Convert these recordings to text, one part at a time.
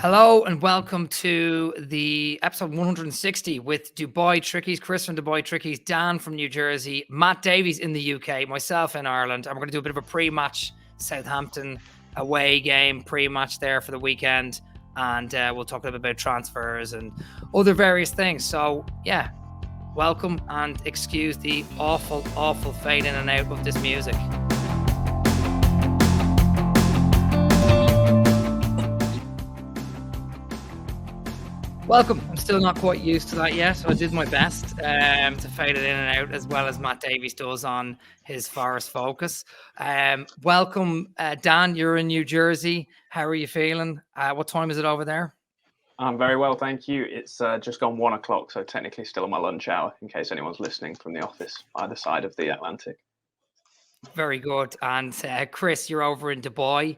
Hello and welcome to the episode 160 with Dubai Trickies. Chris from Dubai Trickies, Dan from New Jersey, Matt Davies in the UK, myself in Ireland. And we're going to do a bit of a pre-match Southampton away game, pre-match there for the weekend. And we'll talk a little bit about transfers and other various things. So, yeah, welcome and excuse the awful fade in and out of this music. Welcome. I'm still not quite used to that yet, so I did my best to fade it in and out as well as Matt Davies does on his Forest Focus. Welcome, Dan. You're in New Jersey. How are you feeling? What time is it over there? I'm very well, thank you. It's just gone 1 o'clock, so technically still on my lunch hour, in case anyone's listening from the office either side of the Atlantic. Very good. And Chris, you're over in Dubai.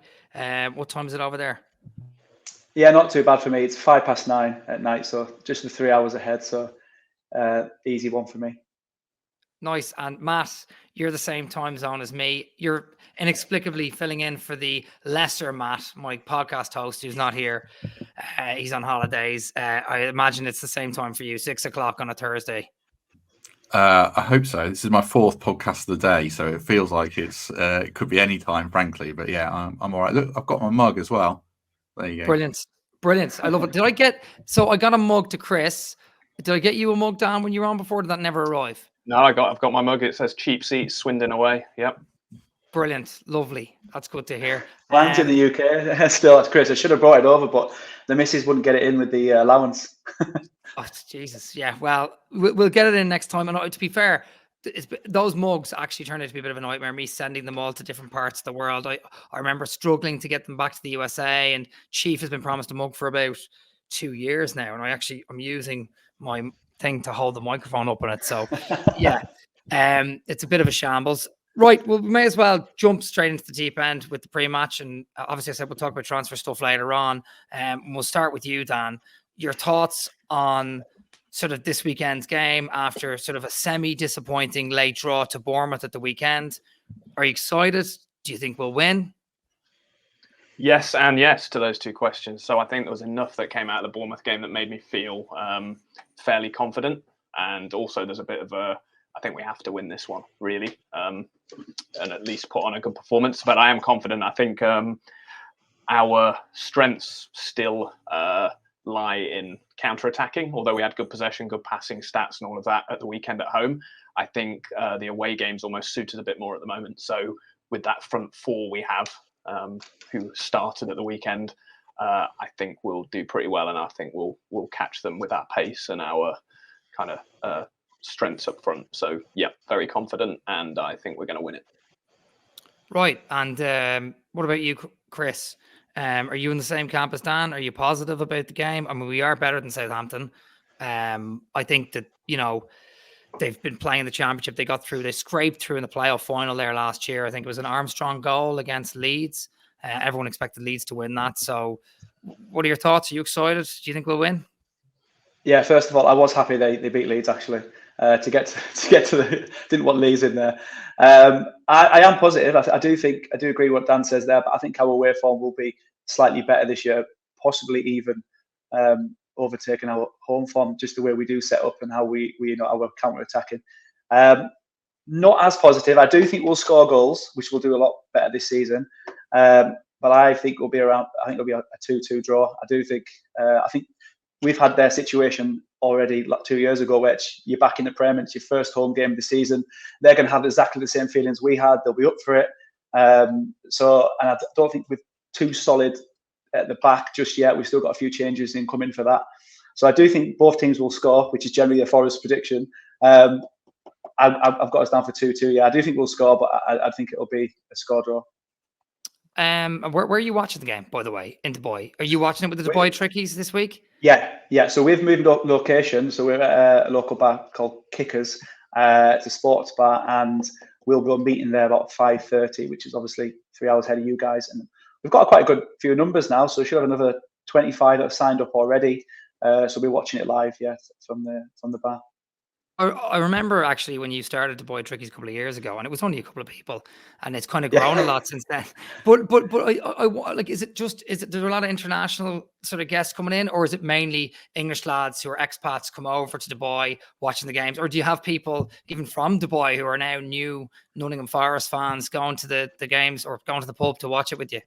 What time is it over there? Yeah, not too bad for me. It's 9:05 at night, so just the 3 hours ahead. So easy one for me. Nice. And Matt, you're the same time zone as me. You're inexplicably filling in for the lesser Matt, my podcast host, who's not here. He's on holidays. I imagine it's the same time for you, 6 o'clock on a Thursday. I hope so. This is my fourth podcast of the day, so it feels like it could be any time, frankly. But yeah, I'm all right. Look, I've got my mug as well. There you go. Brilliant. I love it. I got a mug to Chris. Did I get you a mug, Dan, when you were on before? Did that never arrive? No, I've got my mug. It says cheap seats, Swindon away. Yep. Brilliant. Lovely. That's good to hear. Mine's in the UK. Still, that's Chris. I should have brought it over, but the missus wouldn't get it in with the allowance. Oh, Jesus. Yeah. Well, we'll get it in next time. And to be fair, those mugs actually turned out to be a bit of a nightmare, me sending them all to different parts of the world. I remember struggling to get them back to the USA, and Chief has been promised a mug for about 2 years now, and I'm using my thing to hold the microphone up on it. So yeah, it's a bit of a shambles. Right, well, we may as well jump straight into the deep end with the pre-match, and obviously I said we'll talk about transfer stuff later on. We'll start with you, Dan. Your thoughts on sort of this weekend's game after sort of a semi-disappointing late draw to Bournemouth at the weekend. Are you excited? Do you think we'll win? Yes and yes to those two questions. So I think there was enough that came out of the Bournemouth game that made me feel fairly confident. And also there's a bit of I think we have to win this one, really, and at least put on a good performance. But I am confident. I think our strengths still lie in counter-attacking, although we had good possession, good passing stats and all of that at the weekend at home. I think the away games almost suited a bit more at the moment. So with that front four we have, who started at the weekend, I think we'll do pretty well, and I think we'll catch them with our pace and our kind of strengths up front. So yeah, very confident, and I think we're going to win it. Right. And what about you, Chris? Are you in the same camp as Dan? Are you positive about the game? I mean, we are better than Southampton. I think that, they've been playing the championship. They scraped through in the playoff final there last year. I think it was an Armstrong goal against Leeds. Everyone expected Leeds to win that. So what are your thoughts? Are you excited? Do you think we'll win? Yeah, first of all, I was happy they beat Leeds, actually. To get to the didn't want Leeds in there. I am positive. I do agree with what Dan says there, but I think our away form will be slightly better this year, possibly even overtaking our home form, just the way we do set up and how we our counter attacking. Not as positive. I do think we'll score goals, which we'll do a lot better this season. But I think it'll be a 2-2 draw. I think we've had their situation already like 2 years ago, which you're back in the Prem, it's your first home game of the season. They're going to have exactly the same feelings we had. They'll be up for it. And I don't think we're too solid at the back just yet. We've still got a few changes in coming for that. So I do think both teams will score, which is generally a Forest prediction. I've got us down for 2-2. Yeah, I do think we'll score, but I think it'll be a score draw. Where are you watching the game, by the way, in Dubai? Are you watching it with the Dubai Trickies this week? Yeah. So we've moved up location. So we're at a local bar called Kickers. It's a sports bar, and we'll go meeting there about 5:30, which is obviously 3 hours ahead of you guys. And we've got quite a good few numbers now, so we should have another 25 that have signed up already. So we're watching it live, from the bar. I remember actually when you started to Boy Trickies a couple of years ago, and it was only a couple of people, and it's kind of grown a Yeah. lot since then. But like, is it there's a lot of international sort of guests coming in, or is it mainly English lads who are expats come over to Dubai watching the games, or do you have people even from Dubai who are now new Nottingham Forest fans going to the games or going to the pub to watch it with you?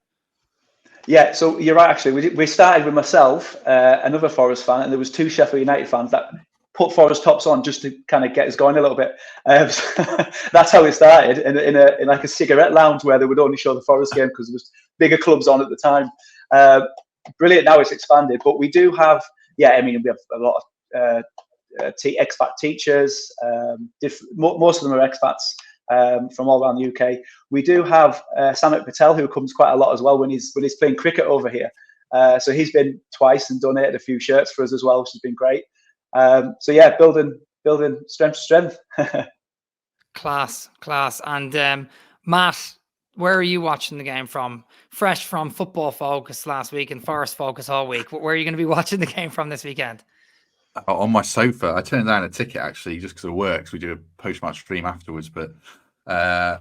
Yeah, so you're right. Actually, we started with myself, another Forest fan, and there was 2 Sheffield United fans that put Forest tops on just to kind of get us going a little bit. So that's how it started in like a cigarette lounge where they would only show the Forest game because there was bigger clubs on at the time. Brilliant. Now it's expanded, but we do have, we have a lot of expat teachers. Most of them are expats. From all around the UK. We do have Samit Patel, who comes quite a lot as well when he's playing cricket over here. So he's been twice and donated a few shirts for us as well, which has been great. So yeah, building strength to strength. Class. And Matt, where are you watching the game from? Fresh from Football Focus last week and Forest Focus all week. Where are you going to be watching the game from this weekend? On my sofa. I turned down a ticket actually just because of work. So we do a post-match stream afterwards. But I'll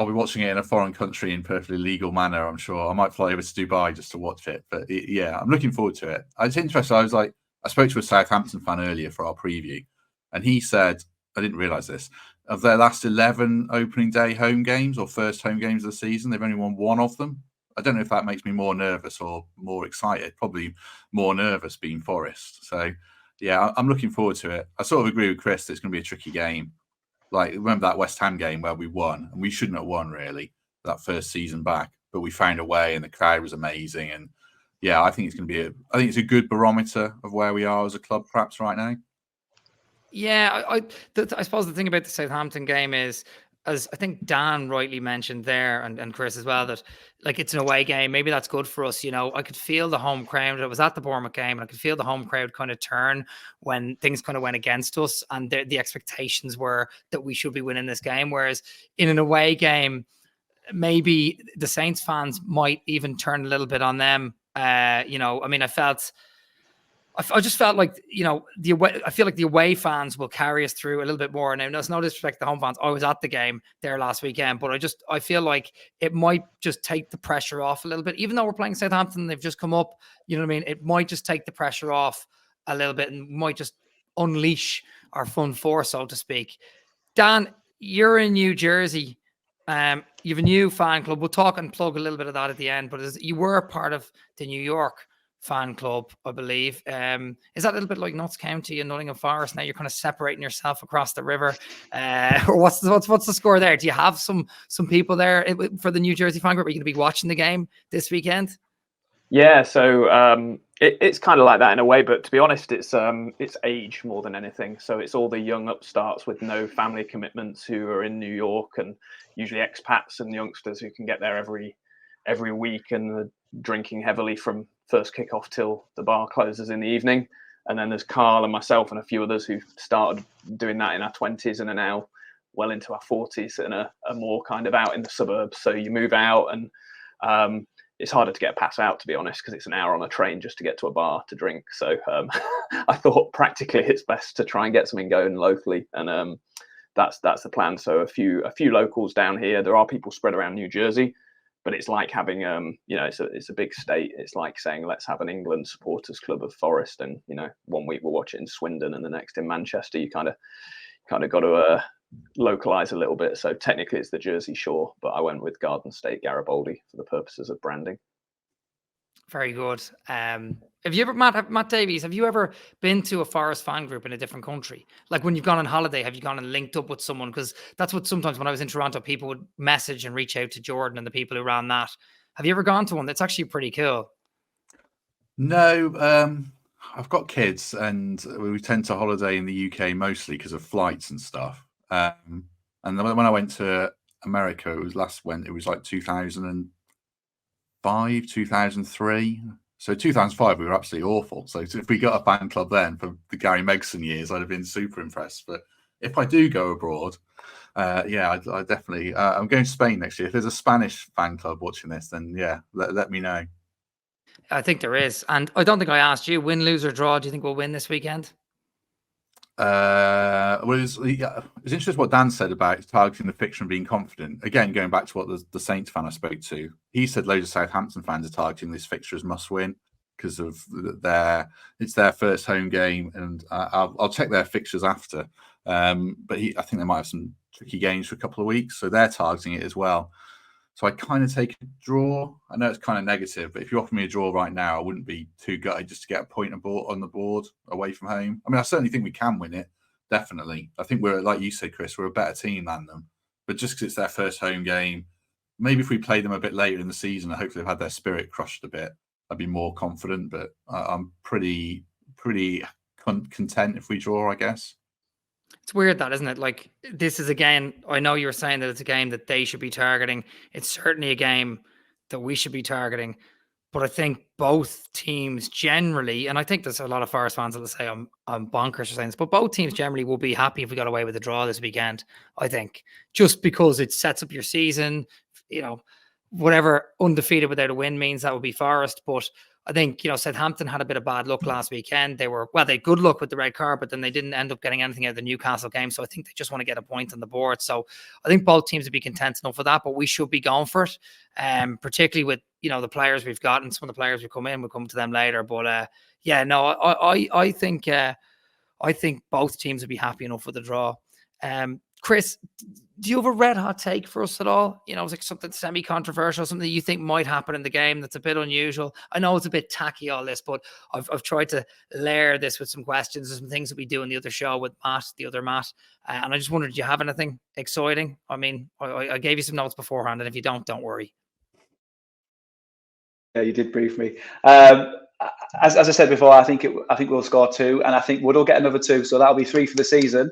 be watching it in a foreign country in perfectly legal manner, I'm sure. I might fly over to Dubai just to watch it. But I'm looking forward to it. It's interesting. I spoke to a Southampton fan earlier for our preview, and he said, I didn't realise this, of their last 11 opening day home games or first home games of the season, they've only won 1 of them. I don't know if that makes me more nervous or more excited. Probably more nervous being Forest. So, yeah, I'm looking forward to it. I sort of agree with Chris that it's going to be a tricky game. Like, remember that West Ham game where we won, and we shouldn't have won, really, that first season back. But we found a way, and the crowd was amazing. And, yeah, I think it's going to be I think it's a good barometer of where we are as a club, perhaps, right now. Yeah, I suppose the thing about the Southampton game is, as I think Dan rightly mentioned there, and Chris as well, that like it's an away game. Maybe that's good for us. I could feel the home crowd. I was at the Bournemouth game, and I could feel the home crowd kind of turn when things kind of went against us, and the expectations were that we should be winning this game. Whereas in an away game, maybe the Saints fans might even turn a little bit on them. I just felt like, I feel like the away fans will carry us through a little bit more. Now, there's no disrespect to the home fans. I was at the game there last weekend, but I feel like it might just take the pressure off a little bit. Even though we're playing Southampton, they've just come up, you know what I mean? It might just take the pressure off a little bit and might just unleash our fun force, so to speak. Dan, you're in New Jersey. You have a new fan club. We'll talk and plug a little bit of that at the end, but you were a part of the New York fan club, I believe. Is that a little bit like Notts County and Nottingham Forest? Now you're kind of separating yourself across the river. Or what's the score there? Do you have some people there for the New Jersey fan group? Are you going to be watching the game this weekend? Yeah, so it's kind of like that in a way, but to be honest, it's age more than anything. So it's all the young upstarts with no family commitments who are in New York, and usually expats and youngsters who can get there every week and are drinking heavily from first kickoff till the bar closes in the evening. And then there's Carl and myself and a few others who started doing that in our 20s and are now well into our 40s and are more kind of out in the suburbs. So you move out, and it's harder to get a pass out, to be honest, because it's an hour on a train just to get to a bar to drink. So I thought practically it's best to try and get something going locally, and that's the plan. So a few locals down here. There are people spread around New Jersey, but it's like having it's a big state. It's like saying let's have an England supporters club of Forest, and 1 week we'll watch it in Swindon and the next in Manchester. You kind of got to localize a little bit. So technically it's the Jersey Shore, but I went with Garden State Garibaldi for the purposes of branding. Very good. Have you ever, Matt Davies, have you ever been to a Forest fan group in a different country? Like when you've gone on holiday, have you gone and linked up with someone? Because that's what sometimes when I was in Toronto, people would message and reach out to Jordan and the people who ran that. Have you ever gone to one? That's actually pretty cool. No, I've got kids, and we tend to holiday in the UK mostly because of flights and stuff. And then when I went to America, it was like 2005, 2003. So 2005, we were absolutely awful. So if we got a fan club then for the Gary Megson years, I'd have been super impressed. But if I do go abroad, I definitely. I'm going to Spain next year. If there's a Spanish fan club watching this, then let me know. I think there is, and I don't think I asked you. Win, lose, or draw? Do you think we'll win this weekend? It's interesting what Dan said about targeting the fixture and being confident. Again, going back to what the Saints fan I spoke to, he said loads of Southampton fans are targeting this fixture as must win because of it's their first home game, and I'll check their fixtures after. But I think they might have some tricky games for a couple of weeks, so they're targeting it as well. So I kind of take a draw. I know it's kind of negative, but if you offer me a draw right now, I wouldn't be too gutted just to get a point on the board away from home. I mean, I certainly think we can win it. Definitely. I think we're, like you said, Chris, we're a better team than them. But just because it's their first home game, maybe if we play them a bit later in the season, hopefully they've had their spirit crushed a bit, I'd be more confident. But I'm pretty content if we draw, I guess. It's weird that, isn't it? Like, this is a game, I know you were saying that it's a game that they should be targeting. It's certainly a game that we should be targeting. But I think both teams generally, and I think there's a lot of Forest fans that will say I'm bonkers for saying this, but both teams generally will be happy if we got away with a draw this weekend, I think. Just because it sets up your season, whatever undefeated without a win means, that would be Forest. But I think, Southampton had a bit of bad luck last weekend. They had good luck with the red card, but then they didn't end up getting anything out of the Newcastle game. So I think they just want to get a point on the board. So I think both teams would be content enough for that, but we should be going for it. Particularly with, the players we've got and some of the players who come in, we'll come to them later. But I think both teams would be happy enough with the draw. Chris, do you have a red hot take for us at all? It's like something semi-controversial, something you think might happen in the game that's a bit unusual. I know it's a bit tacky, all this, but I've tried to layer this with some questions and some things that we do in the other show with the other Matt. And I just wondered, do you have anything exciting? I mean, I gave you some notes beforehand, and if you don't worry. Yeah, you did brief me. As I said before, I think we'll score 2, and I think Wood will get another 2, so that'll be 3 for the season,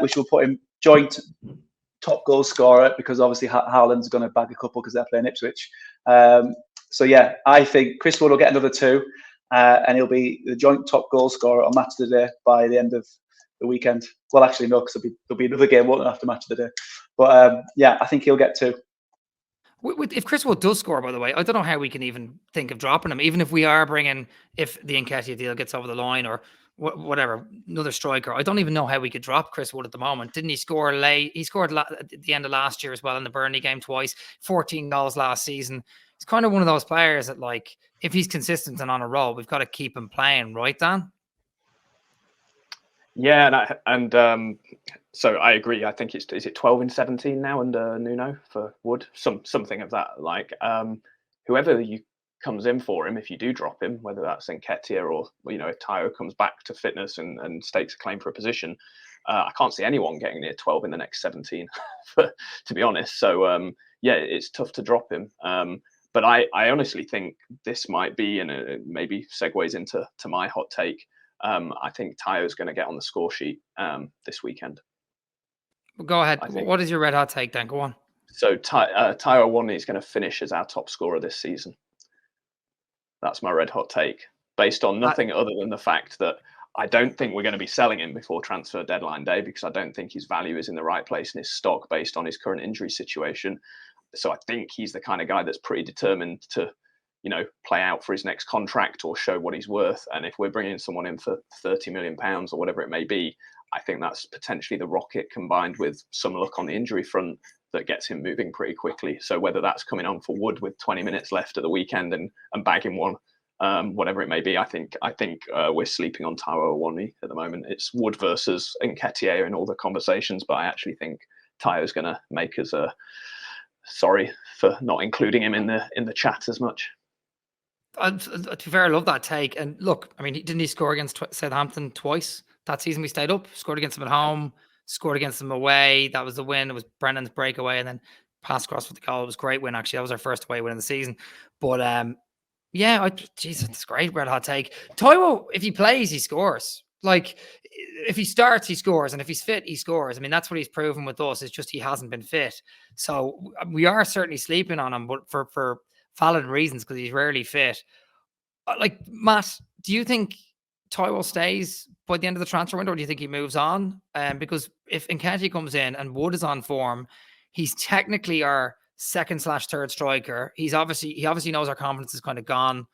which will put him joint top goal scorer, because obviously Haaland's going to bag a couple because they're playing Ipswich. So yeah, I think Chris Wood will get another 2, and he'll be the joint top goal scorer on Match of the Day by the end of the weekend. Well, actually, no, because there'll be another game, won't there, after Match of the Day. But yeah, I think he'll get 2. If Chris Wood does score, by the way, I don't know how we can even think of dropping him, even if we are if the Nketiah deal gets over the line or whatever, another striker. I don't even know how we could drop Chris Wood at the moment. Didn't he score late? He scored at the end of last year as well in the Burnley game twice, 14 goals last season. He's kind of one of those players that, like, if he's consistent and on a roll, we've got to keep him playing, right, Dan? Yeah, so I agree. I think is it 12 and 17 now under Nuno for Wood, something of that. Like, whoever comes in for him, if you do drop him, whether that's Nketiah or if Tayo comes back to fitness and stakes a claim for a position, I can't see anyone getting near 12 in the next 17, to be honest. So yeah, it's tough to drop him. But I honestly think this might be, and it maybe segues into my hot take. I think Tayo's going to get on the score sheet this weekend. Go ahead. What is your red hot take then? Go on. So Tayo Awoniyi is going to finish as our top scorer this season. That's my red hot take, based on nothing other than the fact that I don't think we're going to be selling him before transfer deadline day, because I don't think his value is in the right place in his stock based on his current injury situation. So I think he's the kind of guy that's pretty determined to play out for his next contract or show what he's worth. And if we're bringing someone in for £30 million or whatever it may be, I think that's potentially the rocket combined with some luck on the injury front that gets him moving pretty quickly. So whether that's coming on for Wood with 20 minutes left of the weekend and bagging one, whatever it may be, I think we're sleeping on Tayo Awoniyi at the moment. It's Wood versus Nketiah in all the conversations, but I actually think Tayo's going to make us sorry for not including him in the chat as much. To be fair, I love that take. And look, I mean, didn't he score against Southampton twice that season we stayed up? Scored against them at home, scored against them away. That was the win. It was Brennan's breakaway and then pass across for the goal. It was a great win, actually. That was our first away win of the season. But yeah, Jesus, it's great red hot take. Tayo, if he plays, he scores. Like, if he starts, he scores. And if he's fit, he scores. I mean, that's what he's proven with us. It's just he hasn't been fit. So we are certainly sleeping on him, but for valid reasons, because he's rarely fit. Like, Matt, do you think Tayo stays by the end of the transfer window, or do you think he moves on? Because if Nketiah comes in and Wood is on form, he's technically our second/third striker. He obviously knows our confidence is kind of gone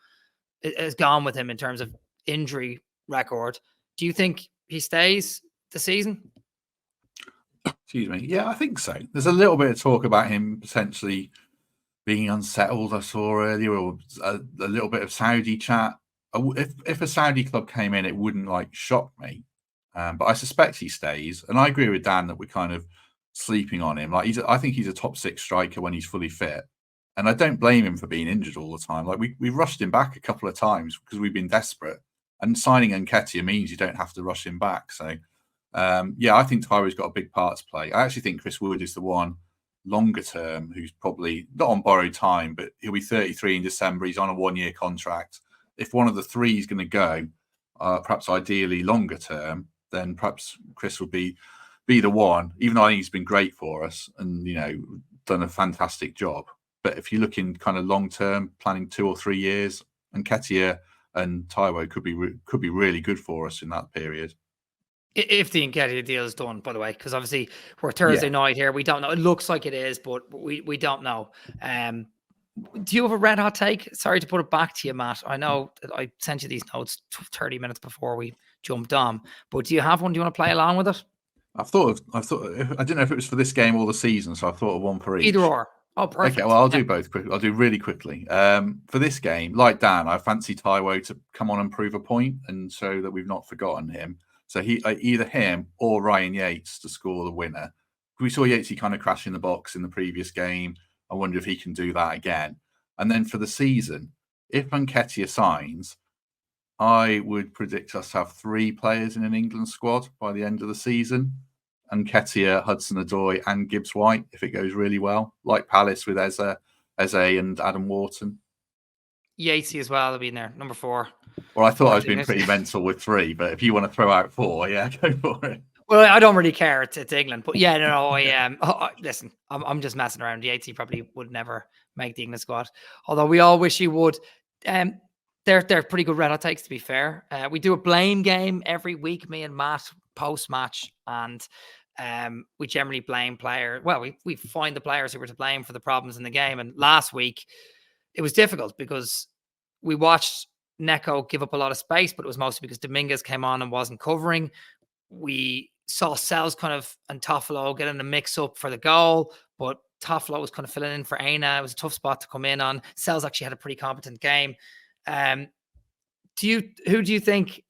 with him in terms of injury record. Do you think he stays the season? Excuse me. Yeah, I think so. There's a little bit of talk about him potentially being unsettled. I saw earlier, or a little bit of Saudi chat. If a Saudi club came in, it wouldn't shock me. But I suspect he stays. And I agree with Dan that we're kind of sleeping on him. I think he's a top 6 striker when he's fully fit. And I don't blame him for being injured all the time. We rushed him back a couple of times because we've been desperate. And signing Nketiah means you don't have to rush him back. So, I think Tyro's got a big part to play. I actually think Chris Wood is the one longer term who's probably not on borrowed time, but he'll be 33 in December. He's on a 1-year contract. If one of the 3 is going to go, perhaps ideally longer term, then perhaps Chris would be the one, even though I think he's been great for us and, done a fantastic job. But if you're looking kind of long term, planning 2 or 3 years, Nketiah and Taiwo could be really good for us in that period. If the Nketiah deal is done, by the way, because obviously we're Thursday night here. We don't know. It looks like it is, but we don't know. Do you have a red hot take? Sorry to put it back to you, Matt. I know that I sent you these notes 30 minutes before we jumped on, but do you have one? Do you want to play along with it? I didn't know if it was for this game or the season, so I thought of one for each. Either or. Oh, perfect. Okay, well, I'll do both quickly. I'll do really quickly. For this game, like Dan, I fancy Taiwo to come on and prove a point and show that we've not forgotten him. So either him or Ryan Yates to score the winner. We saw Yatesy kind of crash in the box in the previous game. I wonder if he can do that again. And then for the season, if Nketiah signs, I would predict us to have 3 players in an England squad by the end of the season. Nketiah, Hudson-Odoi and Gibbs-White, if it goes really well. Like Palace with Eze and Adam Wharton. Yatesy as well will be in there, number 4. Well, I thought I was being pretty mental with 3, but if you want to throw out 4, yeah, go for it. Well, I don't really care. It's England, but yeah, no. Listen, I'm just messing around. Yatesy probably would never make the England squad, although we all wish he would. They're pretty good red hot takes, to be fair. We do a blame game every week, me and Matt, post match, and we generally blame players. Well, we find the players who were to blame for the problems in the game. And last week, it was difficult because we watched Neco give up a lot of space, but it was mostly because Dominguez came on and wasn't covering. We saw Sells and Toffolo getting the mix up for the goal, but Toffolo was kind of filling in for Aina. It was a tough spot to come in on. Sells actually had a pretty competent game. Who do you think,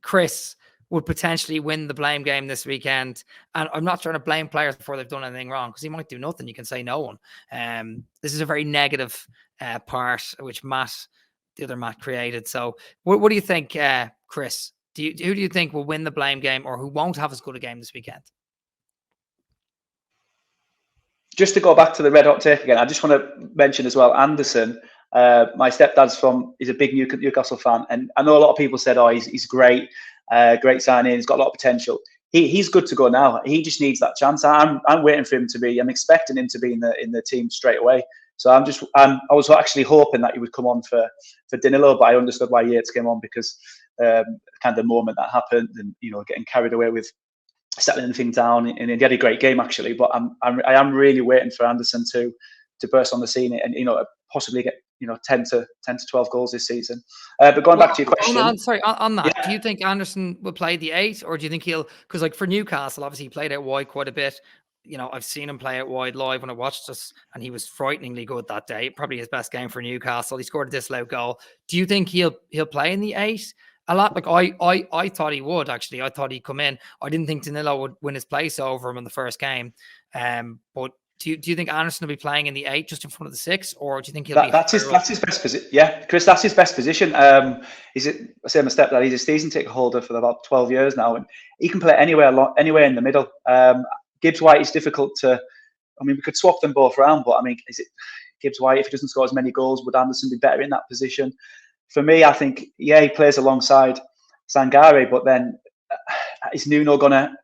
Chris, would potentially win the blame game this weekend? And I'm not trying to blame players before they've done anything wrong, because he might do nothing. You can say no one. This is a very negative part, which the other Matt created. So what do you think, Chris? Who do you think will win the blame game, or who won't have as good a game this weekend? Just to go back to the red hot take again, I just want to mention as well, Anderson. My stepdad's he's a big Newcastle fan, and I know a lot of people said, "Oh, he's great, great signing. He's got a lot of potential." He's good to go now. He just needs that chance. I'm waiting for him to be. I'm expecting him to be in the team straight away. So I was actually hoping that he would come on for Danilo, but I understood why Yates came on, because kind of the moment that happened, and getting carried away with settling things down, and he had a great game actually. But I am really waiting for Anderson to burst on the scene and possibly get 10 to 12 goals this season. But going back to your question, on that, yeah. Do you think Anderson will play the 8, or do you think because for Newcastle, obviously he played out wide quite a bit. I've seen him play out wide live when I watched us, and he was frighteningly good that day. Probably his best game for Newcastle. He scored a disallowed goal. Do you think he'll play in the 8 a lot? Like I thought he would, actually. I thought he'd come in. I didn't think Danilo would win his place over him in the first game. But do you think Anderson will be playing in the 8 just in front of the 6, or do you think that's his best position? Yeah, Chris, that's his best position. I say my stepdad, he's a season ticket holder for about 12 years now, and he can play anywhere in the middle. Gibbs-White is difficult to. We could swap them both around, but is it Gibbs-White? If he doesn't score as many goals, would Anderson be better in that position? For me, I think he plays alongside Sangare, but then is Nuno gonna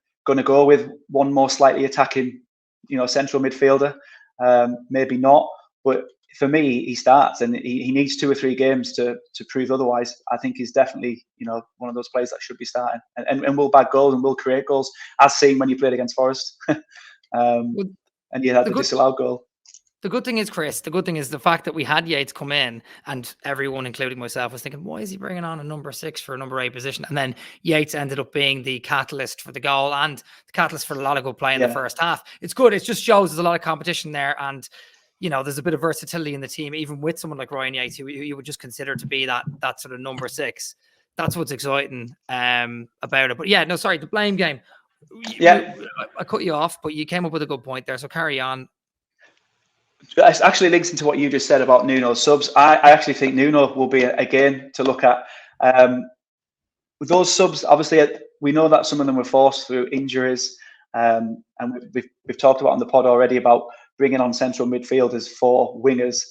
go with one more slightly attacking, central midfielder? Maybe not, but for me, he starts, and he needs 2 or 3 games to prove otherwise. I think he's definitely, one of those players that should be starting, and will bag goals and will create goals, as seen when he played against Forest. And he had the disallowed goal. The good thing is, Chris, the fact that we had Yates come in, and everyone, including myself, was thinking, why is he bringing on a number 6 for a number 8 position? And then Yates ended up being the catalyst for the goal and the catalyst for a lot of good play in the first half. It's good. It just shows there's a lot of competition there, and there's a bit of versatility in the team, even with someone like Ryan Yates, who you would just consider to be that sort of number 6. That's what's exciting about it. But the blame game. I cut you off, but you came up with a good point there, so carry on. It actually links into what you just said about Nuno's subs. I actually think Nuno will be again to look at. With those subs, obviously, we know that some of them were forced through injuries, and we've talked about on the pod already about bringing on central midfielders for wingers.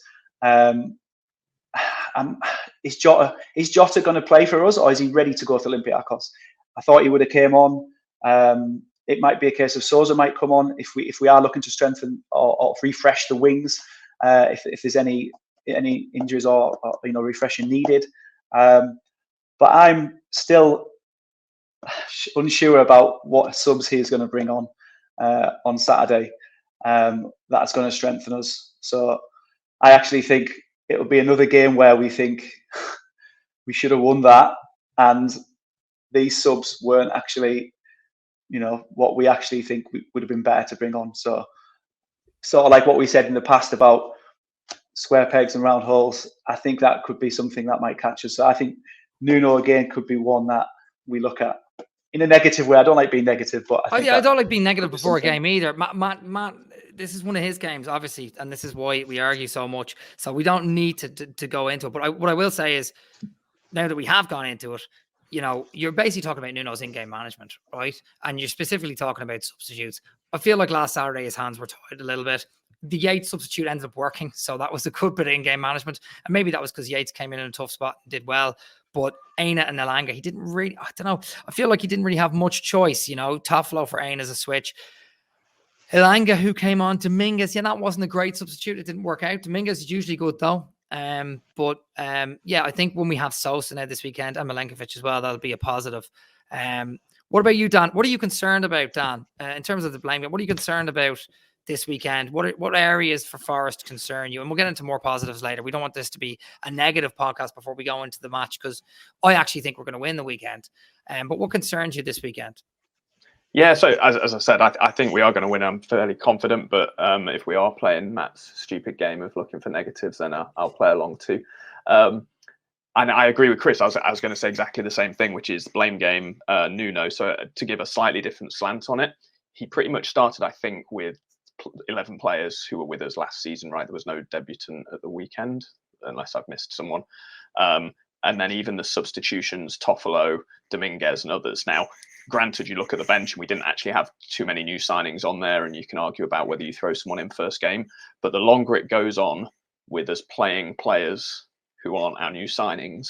Is Jota going to play for us, or is he ready to go to Olympiacos? I thought he would have came on. It might be a case of Sousa might come on if we are looking to strengthen or refresh the wings, if there's any injuries or refreshing needed. But I'm still unsure about what subs he is going to bring on Saturday. That's going to strengthen us. So I actually think it'll be another game where we think we should have won that, and these subs weren't actually what we actually think would have been better to bring on. So sort of like what we said in the past about square pegs and round holes, I think that could be something that might catch us. So I think Nuno again could be one that we look at in a negative way. I don't like being negative, but I don't like being negative before a game either. Matt, this is one of his games, obviously, and this is why we argue so much. So we don't need to go into it. But what I will say is, now that we have gone into it, you're basically talking about Nuno's in-game management, right? And you're specifically talking about substitutes. I feel like last Saturday his hands were tied a little bit. The Yates substitute ended up working, so that was a good bit of in-game management. And maybe that was because Yates came in a tough spot and did well. But Aina and Elanga, he didn't really, I don't know, I feel like he didn't really have much choice, Toffolo for Aina as a switch. Elanga, who came on, Dominguez, that wasn't a great substitute. It didn't work out. Dominguez is usually good, though. I think when we have Sosa now this weekend and Milenkovic as well, that'll be a positive. What about you, Dan? What are you concerned about, Dan, in terms of the blame game? What are you concerned about this weekend? What areas for Forest concern you? And we'll get into more positives later. We don't want this to be a negative podcast before we go into the match, because I actually think we're going to win the weekend. But what concerns you this weekend? Yeah, so as I said, I think we are going to win. I'm fairly confident, but if we are playing Matt's stupid game of looking for negatives, then I'll play along too. And I agree with Chris. I was going to say exactly the same thing, which is blame game Nuno. So to give a slightly different slant on it, he pretty much started, I think, with 11 players who were with us last season, right? There was no debutant at the weekend, unless I've missed someone. And then even the substitutions, Toffolo, Dominguez and others. Now, granted, you look at the bench and we didn't actually have too many new signings on there, and you can argue about whether you throw someone in first game. But the longer it goes on with us playing players who aren't our new signings,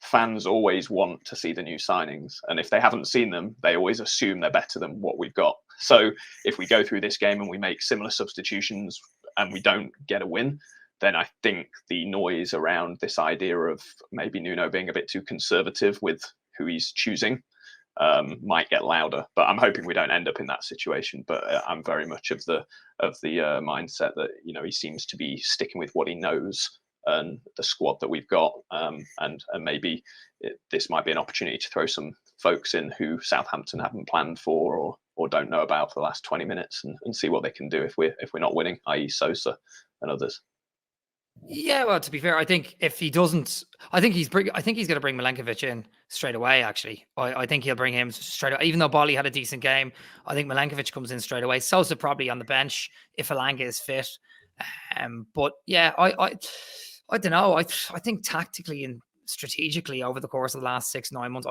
fans always want to see the new signings. And if they haven't seen them, they always assume they're better than what we've got. So if we go through this game and we make similar substitutions and we don't get a win, then I think the noise around this idea of maybe Nuno being a bit too conservative with who he's choosing might get louder. But I'm hoping we don't end up in that situation. But I'm very much of the mindset that he seems to be sticking with what he knows and the squad that we've got, and maybe this might be an opportunity to throw some folks in who Southampton haven't planned for or don't know about for the last 20 minutes and see what they can do if we're not winning, i.e. Sosa and others. Yeah, well, to be fair, I think if he doesn't, I think he's going to bring Milenkovic in straight away. Actually, I think he'll bring him straight away. Even though Bolly had a decent game, I think Milenkovic comes in straight away. Sosa probably on the bench if Elanga is fit. But yeah, I don't know. I think tactically and strategically over the course of the last 6-9 months,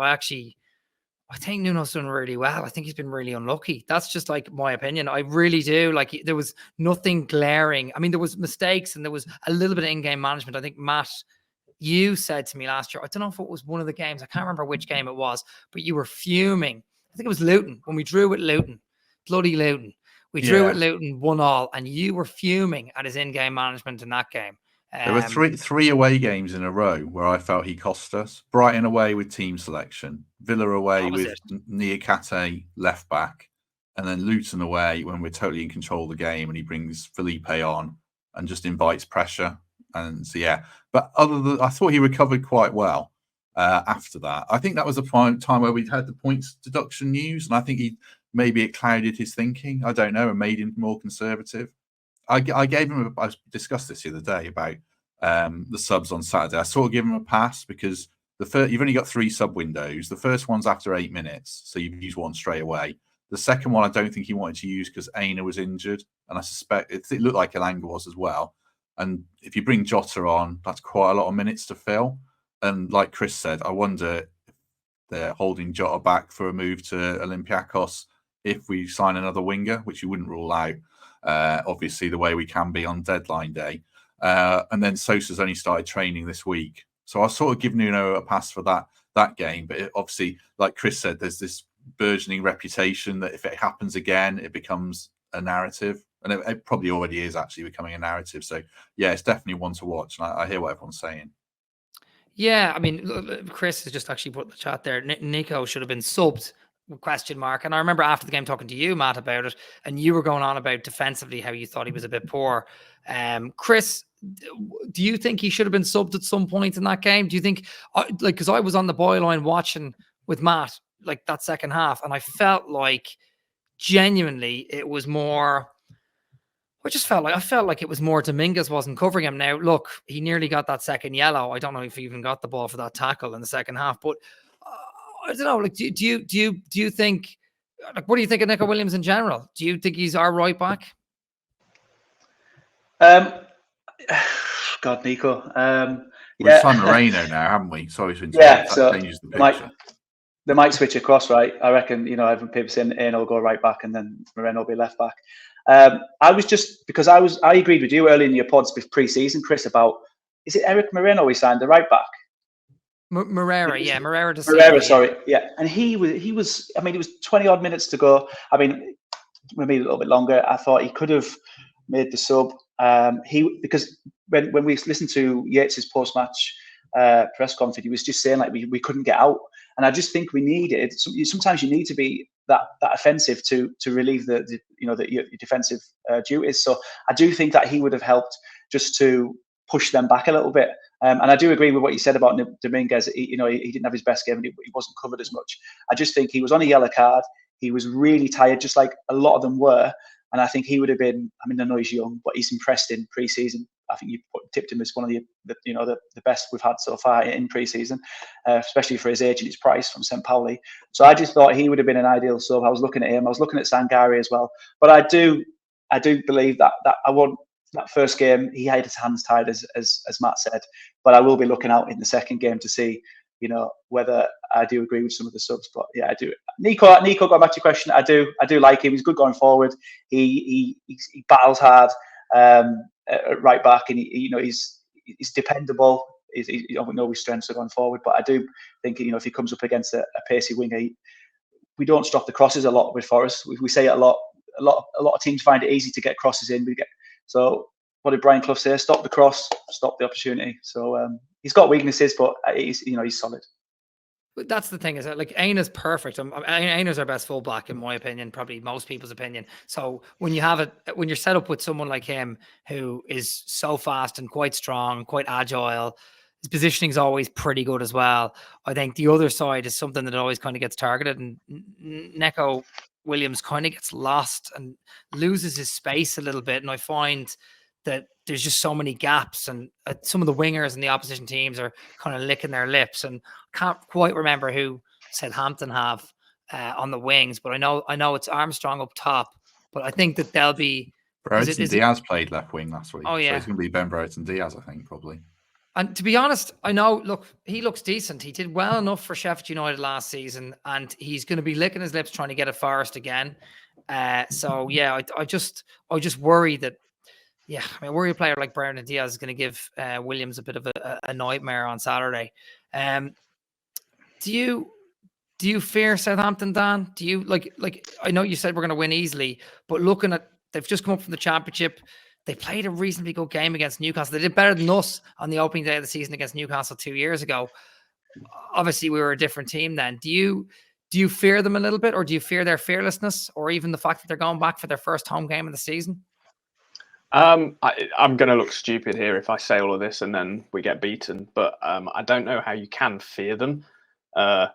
I think Nuno's done really well. I think he's been really unlucky. That's just like my opinion. I really do. Like there was nothing glaring. I mean, there was mistakes and there was a little bit of in-game management. I think, Matt, you said to me last year, I don't know if it was one of the games, I can't remember which game it was, but you were fuming. I think it was Luton, when we drew with Luton. Bloody Luton. We drew with Luton 1-1, and you were fuming at his in-game management in that game. There were three away games in a row where I felt he cost us. Brighton away with team selection, Villa away with Niakate left back, and then Luton away when we're totally in control of the game and he brings Felipe on and just invites pressure. And so, yeah, but I thought he recovered quite well after that. I think that was a prime time where we'd had the points deduction news, and I think maybe it clouded his thinking. I don't know, and made him more conservative. I gave him. I discussed this the other day about the subs on Saturday. I sort of give him a pass because you've only got 3 sub windows. The first one's after 8 minutes, so you've used one straight away. The second one, I don't think he wanted to use because Aina was injured, and I suspect it looked like Elanga was as well. And if you bring Jota on, that's quite a lot of minutes to fill. And like Chris said, I wonder if they're holding Jota back for a move to Olympiacos if we sign another winger, which you wouldn't rule out. Obviously, the way we can be on deadline day. And then Sosa's only started training this week. So I'll sort of give Nuno a pass for that game. But obviously, like Chris said, there's this burgeoning reputation that if it happens again, it becomes a narrative. And it probably already is actually becoming a narrative. So, yeah, it's definitely one to watch. And I hear what everyone's saying. Yeah, I mean, Chris has just actually put in the chat there. Nico should have been subbed, ? And I remember after the game talking to you, Matt, about it. And you were going on about defensively how you thought he was a bit poor. Chris, do you think he should have been subbed at some point in that game? Do you think, because I was on the byline watching with Matt, like that second half, and I felt like genuinely it was more... I felt like it was more Dominguez wasn't covering him. Now, look, he nearly got that second yellow. I don't know if he even got the ball for that tackle in the second half, but I don't know. Like, do you think? Like, what do you think of Nico Williams in general? Do you think he's our right back? God, Nico. We've signed Moreno now, haven't we? Sorry to interrupt. Yeah, that so changes the picture. They might switch across, right? I reckon, everyone people saying Aina will go right back and then Moreno will be left back. I was just, because I agreed with you early in your pods with pre-season, Chris, about, is it Eric Moreno we signed, the right back? Morera, yeah, Morera, sorry, yeah. And he was, I mean, it was 20 odd minutes to go. I mean, maybe a little bit longer. I thought he could have made the sub. Because when we listened to Yates's post-match press conference, he was just saying like we couldn't get out. And I just think we needed, sometimes you need to be that offensive to relieve your defensive duties. So I do think that he would have helped just to push them back a little bit. And I do agree with what you said about Dominguez. He didn't have his best game and he wasn't covered as much. I just think he was on a yellow card. He was really tired, just like a lot of them were. And I think he would have been, I mean, I know he's young, but he's impressed in pre-season. I think you tipped him as one of the best we've had so far in pre-season, especially for his age and his price from St. Pauli. So I just thought he would have been an ideal sub. I was looking at him. I was looking at Sangare as well. But I do believe that I want that first game. He had his hands tied, as Matt said. But I will be looking out in the second game to see, whether I do agree with some of the subs. But yeah, I do. Nico, going back to your question, I do like him. He's good going forward. He battles hard. Right back, and he's dependable. We know his strengths are going forward, but I do think if he comes up against a pacey winger, we don't stop the crosses a lot with Forest. We say it a lot. A lot of teams find it easy to get crosses in. So what did Brian Clough say? Stop the cross, stop the opportunity. So he's got weaknesses, but he's solid. But that's the thing, is that like Aina's perfect. Aina's our best fullback in my opinion, probably most people's opinion. So when you're set up with someone like him who is so fast and quite strong, quite agile, his positioning is always pretty good as well. I think the other side is something that always kind of gets targeted, and Nico Williams kind of gets lost and loses his space a little bit. And I find that there's just so many gaps, and some of the wingers in the opposition teams are kind of licking their lips, and can't quite remember who Southampton have on the wings, but I know it's Armstrong up top, but I think that they'll be... Brereton Diaz played left wing last week. Oh, yeah. So it's going to be Ben Brereton Diaz, I think, probably. And to be honest, I know, look, he looks decent. He did well enough for Sheffield United last season, and he's going to be licking his lips trying to get at Forest again. So, yeah, I just worry that, yeah, I mean, worry a player like Brereton Diaz is going to give Williams a bit of a nightmare on Saturday. Do you fear Southampton, Dan? Do you like? I know you said we're going to win easily, but looking at, they've just come up from the Championship. They played a reasonably good game against Newcastle. They did better than us on the opening day of the season against Newcastle 2 years ago. Obviously, we were a different team then. Do you fear them a little bit, or do you fear their fearlessness, or even the fact that they're going back for their first home game of the season? I'm going to look stupid here if I say all of this and then we get beaten, but I don't know how you can fear them. I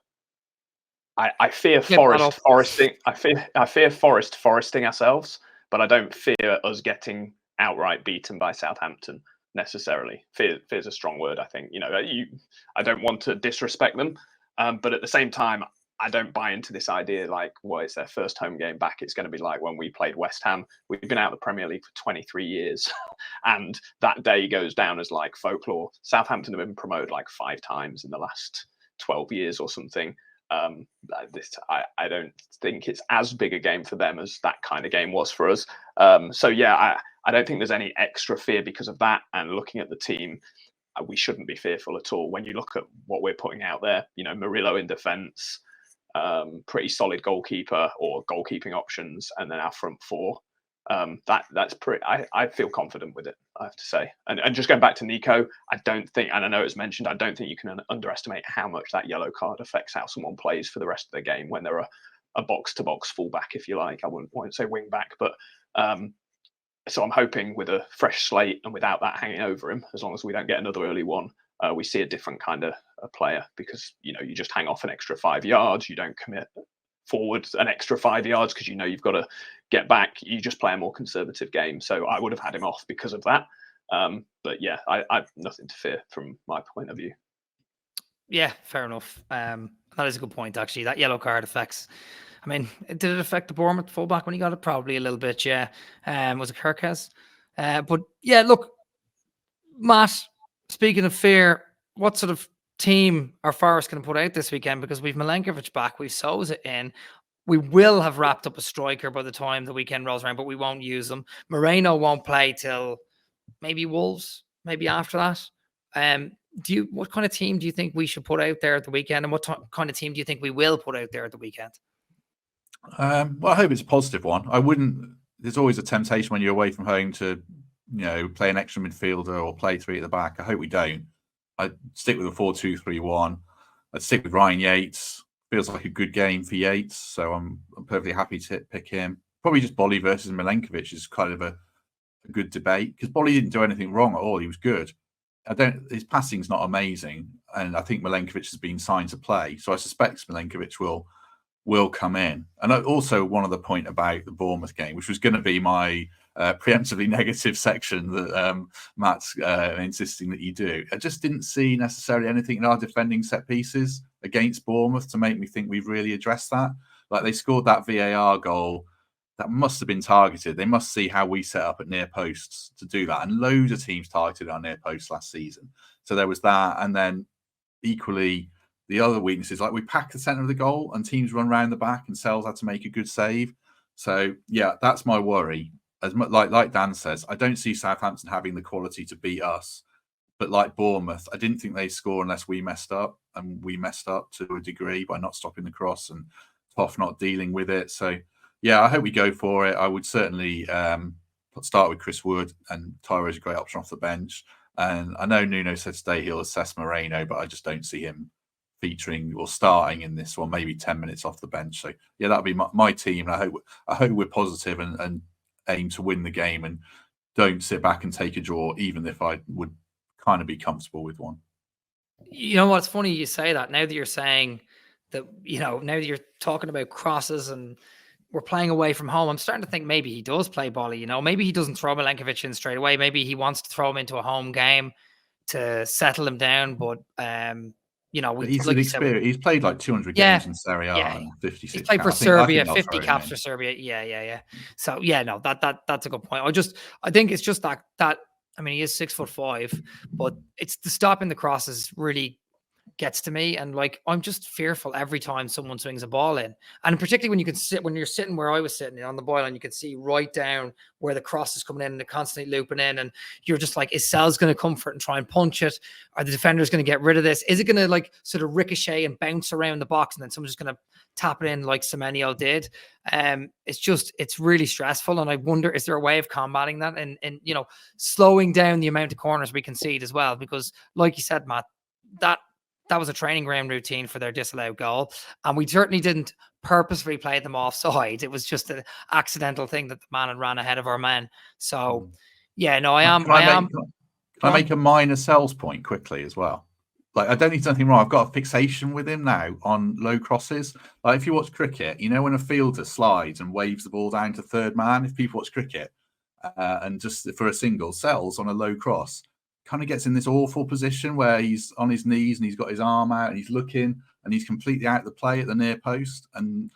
fear Forest foresting. I fear Forest foresting ourselves, but I don't fear us getting outright beaten by Southampton necessarily. Fear's a strong word, I think. I don't want to disrespect them, but at the same time, I don't buy into this idea like, well, it's their first home game back. It's going to be like when we played West Ham. We've been out of the Premier League for 23 years, and that day goes down as like folklore. Southampton have been promoted like 5 times in the last 12 years or something. I don't think it's as big a game for them as that kind of game was for us. So yeah, I don't think there's any extra fear because of that. And looking at the team, we shouldn't be fearful at all. When you look at what we're putting out there, Murillo in defence, pretty solid goalkeeper or goalkeeping options, and then our front 4. That's pretty. I feel confident with it, I have to say. And just going back to Nico, I don't think, and I know it's mentioned, I don't think you can underestimate how much that yellow card affects how someone plays for the rest of the game when they're a box-to-box fullback, if you like. I won't say wing back, but so I'm hoping with a fresh slate and without that hanging over him, as long as we don't get another early one, we see a different kind of a player, because you just hang off an extra 5 yards, you don't commit forward an extra 5 yards because you've got to get back. You just play a more conservative game. So I would have had him off because of that. But yeah, I've nothing to fear from my point of view. Yeah, fair enough. That is a good point, actually. That yellow card affects. I mean, did it affect the Bournemouth fullback when he got it? Probably a little bit, yeah. Was it Kirkes? But yeah, look, Matt, speaking of fear, what sort of team are Forest going to put out this weekend? Because we've Milenkovic back, we've Sousa in. We will have wrapped up a striker by the time the weekend rolls around, but we won't use them. Moreno won't play till maybe Wolves, maybe after that. What kind of team do you think we should put out there at the weekend, and what kind of team do you think we will put out there at the weekend? Well, I hope it's a positive one. I wouldn't. There's always a temptation when you're away from home to, play an extra midfielder or play 3 at the back. I hope we don't. I'd stick with a 4-2-3-1. I'd stick with Ryan Yates. Feels like a good game for Yates, so I'm perfectly happy to pick him. Probably just Bolly versus Milenkovic is kind of a good debate, because Bolly didn't do anything wrong at all. He was good. His passing's not amazing, and I think Milenkovic has been signed to play, so I suspect Milenkovic will come in. And also one other point about the Bournemouth game, which was going to be my preemptively negative section that Matt's insisting that you do. I just didn't see necessarily anything in our defending set pieces against Bournemouth to make me think we've really addressed that. Like, they scored that VAR goal that must have been targeted. They must see how we set up at near posts to do that. And loads of teams targeted our near posts last season. So there was that. And then equally, the other weaknesses, like we pack the centre of the goal and teams run around the back and Sells had to make a good save. So yeah, that's my worry. As much like Dan says, I don't see Southampton having the quality to beat us. But like Bournemouth, I didn't think they'd score unless we messed up. And we messed up to a degree by not stopping the cross and Toff not dealing with it. So yeah, I hope we go for it. I would certainly start with Chris Wood, and Tyro's a great option off the bench. And I know Nuno said today he'll assess Moreno, but I just don't see him featuring or starting in this one, maybe 10 minutes off the bench. So yeah, that'll be my team. And I hope we're positive and aim to win the game and don't sit back and take a draw, even if I would kind of be comfortable with one. You know what's funny you say that, now that you're saying that, now that you're talking about crosses and we're playing away from home, I'm starting to think maybe he does play Bolly, maybe he doesn't throw Milenkovic in straight away. Maybe he wants to throw him into a home game to settle him down. But he's an experience. He's played like 200 games in Serie A and 56. He's played for Serbia, 50 caps for Serbia. Yeah. So yeah, no, that's a good point. I think it's just that I mean, he is 6'5", but it's the stopping the crosses really gets to me. And like, I'm just fearful every time someone swings a ball in. And particularly when you're sitting where I was sitting on the byline, you can see right down where the cross is coming in and they're constantly looping in. And you're just like, is Sells going to come for it and try and punch it? Are the defenders going to get rid of this? Is it going to like sort of ricochet and bounce around the box and then someone's just going to tap it in like Semenyo did? It's really stressful. And I wonder, is there a way of combating that and slowing down the amount of corners we concede as well? Because like you said, Matt, that was a training ground routine for their disallowed goal. And we certainly didn't purposefully play them offside. It was just an accidental thing that the man had ran ahead of our men. So Yeah, no, I am. Can I make a minor sells point quickly as well? Like, I don't need anything wrong. I've got a fixation with him now on low crosses. Like, if you watch cricket, you know when a fielder slides and waves the ball down to third man, if people watch cricket and just for a single sells on a low cross, kind of gets in this awful position where he's on his knees and he's got his arm out and he's looking and he's completely out of the play at the near post. And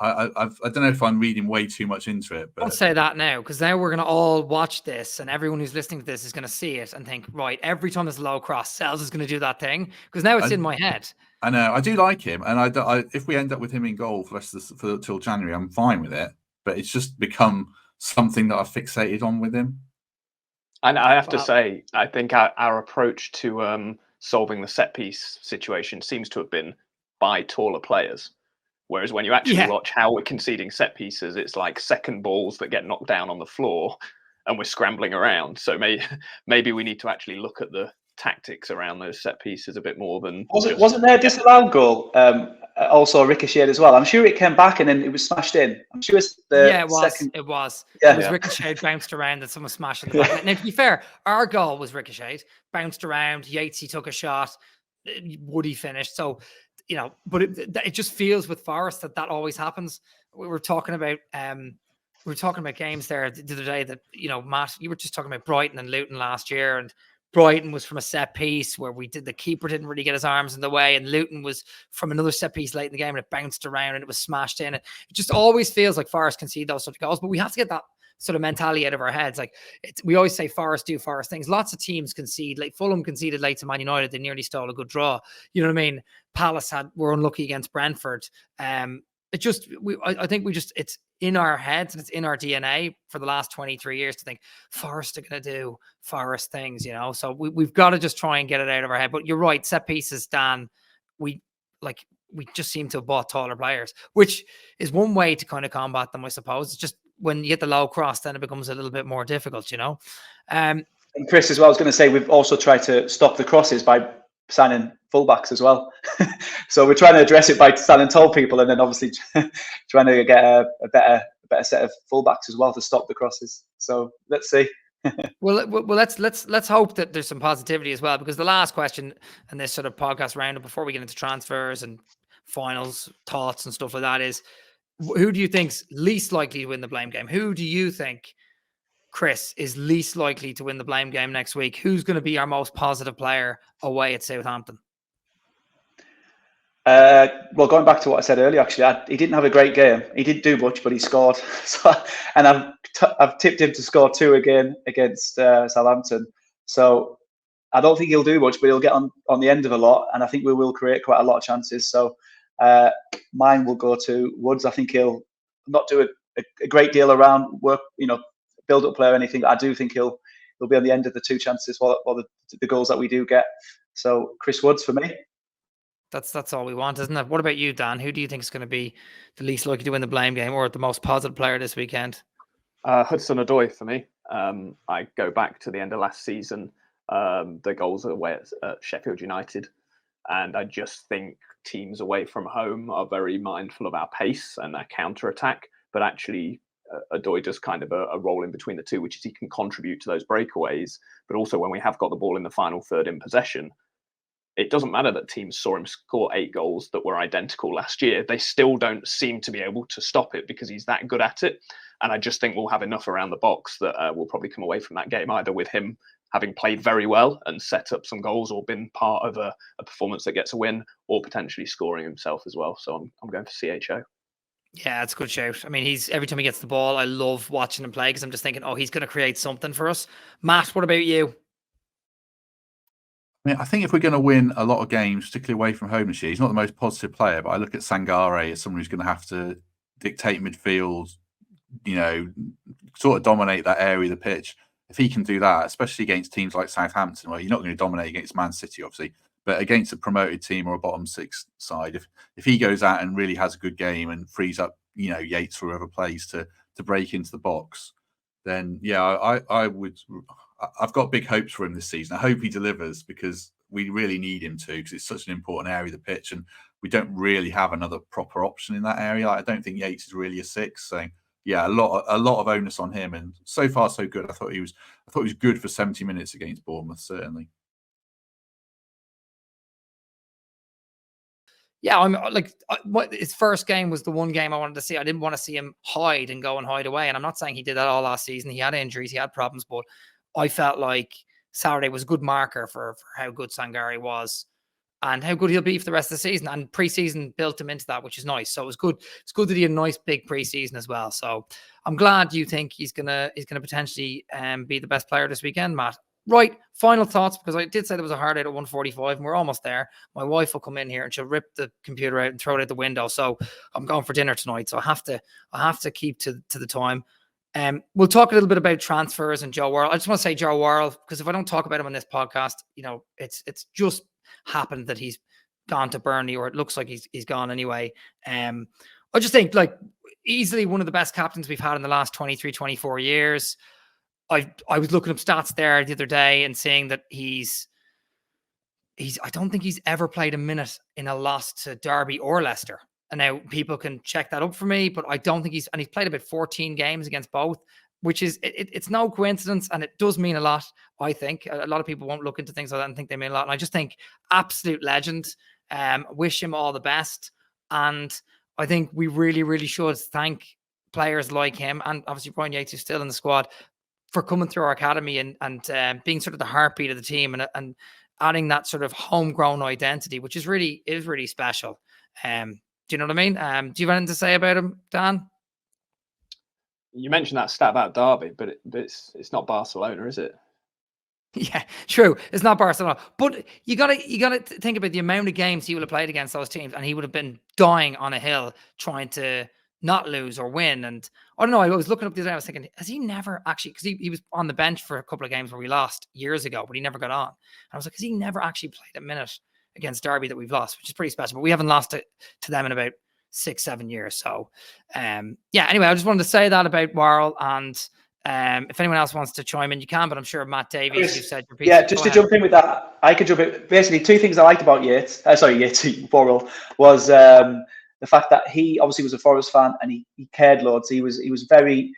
I don't know if I'm reading way too much into it, but I'll say that now, because now we're going to all watch this and everyone who's listening to this is going to see it and think, right, every time there's a low cross, Sells is going to do that thing, because now it's in my head. I know. I do like him. And I if we end up with him in goal for the rest of till January, I'm fine with it. But it's just become something that I've fixated on with him. And I have to say, I think our approach to solving the set piece situation seems to have been by taller players. Whereas when you actually watch how we're conceding set pieces, it's like second balls that get knocked down on the floor and we're scrambling around. So maybe we need to actually look at the tactics around those set pieces a bit more than... Wasn't there a disallowed goal also ricocheted as well? I'm sure it came back and then it was smashed in. I'm sure it's the second... It was. Yeah. It was ricocheted, bounced around, and someone smashed in the back. Now, to be fair, our goal was ricocheted, bounced around, Yatesy took a shot, Woody finished. So... but it just feels with Forest that always happens. We were talking about games there the other day that, Matt, you were just talking about Brighton and Luton last year, and Brighton was from a set piece where the keeper didn't really get his arms in the way, and Luton was from another set piece late in the game and it bounced around and it was smashed in. It just always feels like Forest concede those sort of goals, but we have to get that sort of mentality out of our heads. Like we always say Forest do Forest things. Lots of teams concede. Like Fulham conceded late to Man United. They nearly stole a good draw. You know what I mean? Palace were unlucky against Brentford. I think it's in our heads and it's in our DNA for the last 23 years to think Forest are going to do Forest things, So we've got to just try and get it out of our head. But you're right, set pieces, Dan. We just seem to have bought taller players, which is one way to kind of combat them, I suppose. It's just when you get the low cross, then it becomes a little bit more difficult, And Chris, as well, I was going to say, we've also tried to stop the crosses by signing fullbacks as well. So we're trying to address it by signing tall people, and then obviously trying to get a better set of fullbacks as well to stop the crosses. So let's see. Well, let's hope that there's some positivity as well, because the last question in this sort of podcast roundup before we get into transfers and finals thoughts and stuff like that is, who do you think's least likely to win the blame game? Who do you think, Chris, is least likely to win the blame game next week? Who's going to be our most positive player away at Southampton? Well, going back to what I said earlier, actually, he didn't have a great game. He didn't do much, but he scored. And I've tipped him to score 2 again against Southampton. So I don't think he'll do much, but he'll get on the end of a lot, and I think we will create quite a lot of chances. So mine will go to Woods. I think he'll not do a great deal around work, build up play or anything. I do think he'll be on the end of the 2 chances or the goals that we do get. So Chris Woods for me. That's all we want, isn't it? What about you, Dan? Who do you think is going to be the least likely to win the blame game or the most positive player this weekend? Hudson-Odoi for me. I go back to the end of last season. The goals are away at Sheffield United. And I just think teams away from home are very mindful of our pace and our counter-attack. But actually, Odoi does kind of a role in between the two, which is he can contribute to those breakaways. But also when we have got the ball in the final third in possession, it doesn't matter that teams saw him score 8 goals that were identical last year. They still don't seem to be able to stop it because he's that good at it. And I just think we'll have enough around the box that we'll probably come away from that game either with him having played very well and set up some goals or been part of a performance that gets a win, or potentially scoring himself as well. So I'm going for CHO. Yeah, it's a good shout. I mean, every time he gets the ball, I love watching him play because I'm just thinking, he's going to create something for us. Matt, what about you? I think if we're going to win a lot of games, particularly away from home this year, he's not the most positive player, but I look at Sangare as someone who's going to have to dictate midfield, sort of dominate that area of the pitch. If he can do that, especially against teams like Southampton, where you're not going to dominate against Man City, obviously, but against a promoted team or a bottom 6 side, if he goes out and really has a good game and frees up, Yates or whoever plays to break into the box, then I would. I've got big hopes for him this season. I hope he delivers because we really need him to, because it's such an important area of the pitch and we don't really have another proper option in that area. I don't think Yates is really a 6. So, yeah, a lot of onus on him, and so far so good. I thought he was good for 70 minutes against Bournemouth, certainly. Yeah, I'm like, his first game was the one game I wanted to see. I didn't want to see him hide and go and hide away. And I'm not saying he did that all last season. He had injuries, he had problems, but I felt like Saturday was a good marker for how good Sangare was and how good he'll be for the rest of the season. And preseason built him into that, which is nice. So it was good. It's good that he had a nice big preseason as well. So I'm glad you think he's gonna potentially be the best player this weekend, Matt. Right, final thoughts, because I did say there was a hard out at 1:45 and we're almost there. My wife will come in here and she'll rip the computer out and throw it out the window. So I'm going for dinner tonight. So I have to keep to the time. We'll talk a little bit about transfers and Joe Worrall. I just want to say Joe Worrall, because if I don't talk about him on this podcast, it's just happened that he's gone to Burnley, or it looks like he's gone anyway. I just think, like, easily one of the best captains we've had in the last 23, 24 years. I was looking up stats there the other day and saying that I don't think he's ever played a minute in a loss to Derby or Leicester. And now people can check that up for me, but I don't think he's played about 14 games against both, which is, it's no coincidence. And it does mean a lot. I think a lot of people won't look into things like that and think they mean a lot. And I just think absolute legend. Wish him all the best. And I think we really, really should thank players like him, and obviously Brian Yates, who's still in the squad, for coming through our academy and being sort of the heartbeat of the team and adding that sort of homegrown identity, which is really special. Do you know what I mean? Do you have anything to say about him, Dan? You mentioned that stat about Derby, but it's not Barcelona, is it? Yeah, true. It's not Barcelona, but you gotta think about the amount of games he would have played against those teams, and he would have been dying on a hill trying to not lose or win. And I don't know, I was looking up the other day, I was thinking, has he never actually, because he was on the bench for a couple of games where we lost years ago, but he never got on. And I was like, has he never actually played a minute against Derby that we've lost, which is pretty special, but we haven't lost it to them in about 6-7 years. So yeah, anyway, I just wanted to say that about Worrall. And if anyone else wants to chime in, you can, but I'm sure Matt Davies, Chris, you've said your piece. Yeah, just to jump in with that, I could jump in. Basically, two things I liked about Worrall, was the fact that he obviously was a Forest fan and he cared loads. He was very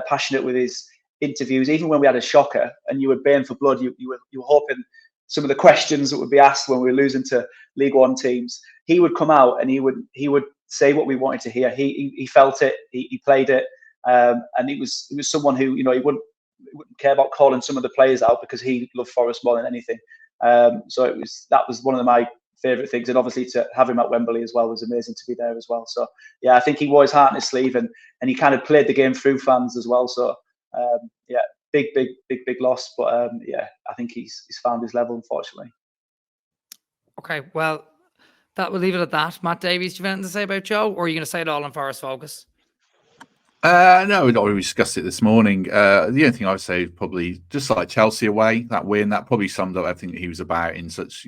passionate with his interviews. Even when we had a shocker and you were baying for blood, you were hoping some of the questions that would be asked when we were losing to League One teams, he would come out and he would say what we wanted to hear. He felt it. He played it. And he was someone who, he wouldn't care about calling some of the players out because he loved Forest more than anything. So that was one of my favourite things, and obviously to have him at Wembley as well was amazing to be there as well. So yeah, I think he wore his heart in his sleeve, and he kind of played the game through fans as well. So yeah, big loss, but yeah, I think he's found his level, unfortunately. Okay, well, that will leave it at that. Matt Davies, do you have anything to say about Joe, or are you going to say it all on Forest Focus? No, we've not really discussed it this morning. The only thing I would say is probably just like Chelsea away, that win, that probably summed up everything that he was about in such,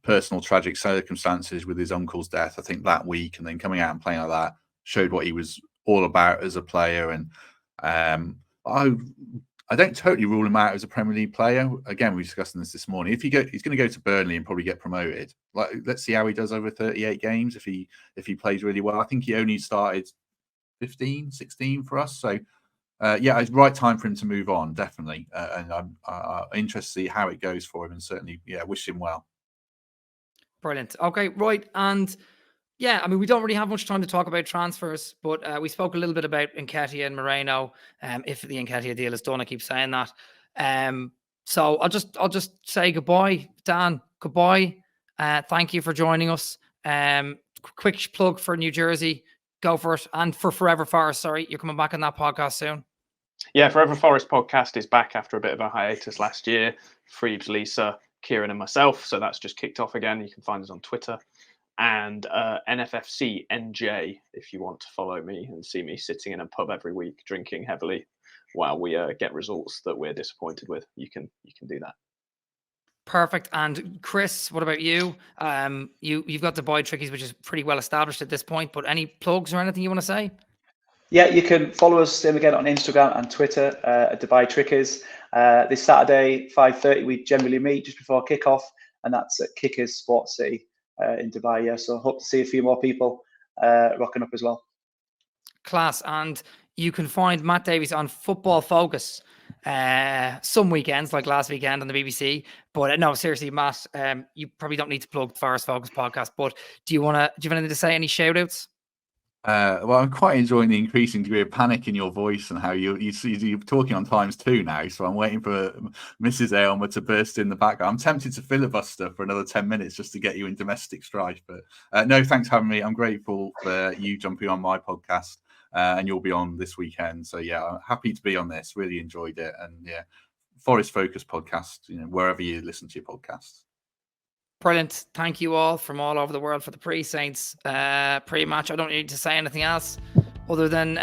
personal tragic circumstances with his uncle's death. I think that week, and then coming out and playing like that, showed what he was all about as a player. And I don't totally rule him out as a Premier League player. Again, we were discussing this morning. If he's going to go to Burnley and probably get promoted, like, let's see how he does over 38 games. If he plays really well, I think he only started 15, 16 for us. So yeah, it's the right time for him to move on, definitely. And I'm interested to see how it goes for him, and certainly, yeah, wish him well. Brilliant. Okay, right. And yeah, I mean, we don't really have much time to talk about transfers, but we spoke a little bit about Nketiah and Moreno. If the Nketiah deal is done, I keep saying that. So I'll just say goodbye, Dan. Goodbye. Thank you for joining us. Quick plug for New Jersey. Go for it. And for Forever Forest, sorry, you're coming back on that podcast soon. Yeah, Forever Forest podcast is back after a bit of a hiatus last year. Freebs, Lisa, Kieran and myself. So that's just kicked off again. You can find us on Twitter. And NFFC NJ, if you want to follow me and see me sitting in a pub every week drinking heavily while we get results that we're disappointed with, you can do that. Perfect. And Chris, what about you? You've got Dubai Trickies, which is pretty well established at this point, but any plugs or anything you want to say? Yeah, you can follow us, same again, on Instagram and Twitter at Dubai Trickies. This Saturday, 5:30, we generally meet just before kickoff, and that's at Kickers Sports City in Dubai. Yeah, so hope to see a few more people rocking up as well. class. And you can find Matt Davies on Football Focus some weekends, like last weekend on the BBC. But no, seriously, Matt, you probably don't need to plug the Forest Focus podcast. But do you have anything to say? Any shout outs? Well, I'm quite enjoying the increasing degree of panic in your voice and how you're talking on times 2 now. So I'm waiting for Mrs. Aylmer to burst in the background. I'm tempted to filibuster for another 10 minutes just to get you in domestic strife. But no, thanks for having me. I'm grateful for you jumping on my podcast, and you'll be on this weekend. So yeah, I'm happy to be on this. Really enjoyed it. And yeah, Forest Focus podcast, wherever you listen to your podcasts. Brilliant. Thank you all from all over the world for the pre-Saints pre-match. I don't need to say anything else other than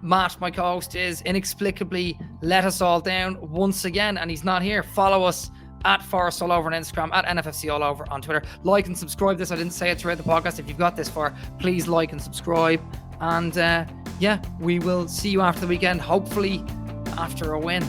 Matt, my co-host, is inexplicably let us all down once again, and he's not here. Follow us at forestallover on Instagram, at NFFC all over on Twitter. Like and subscribe this. I didn't say it throughout the podcast. If you've got this far, please like and subscribe. And yeah, we will see you after the weekend, hopefully after a win.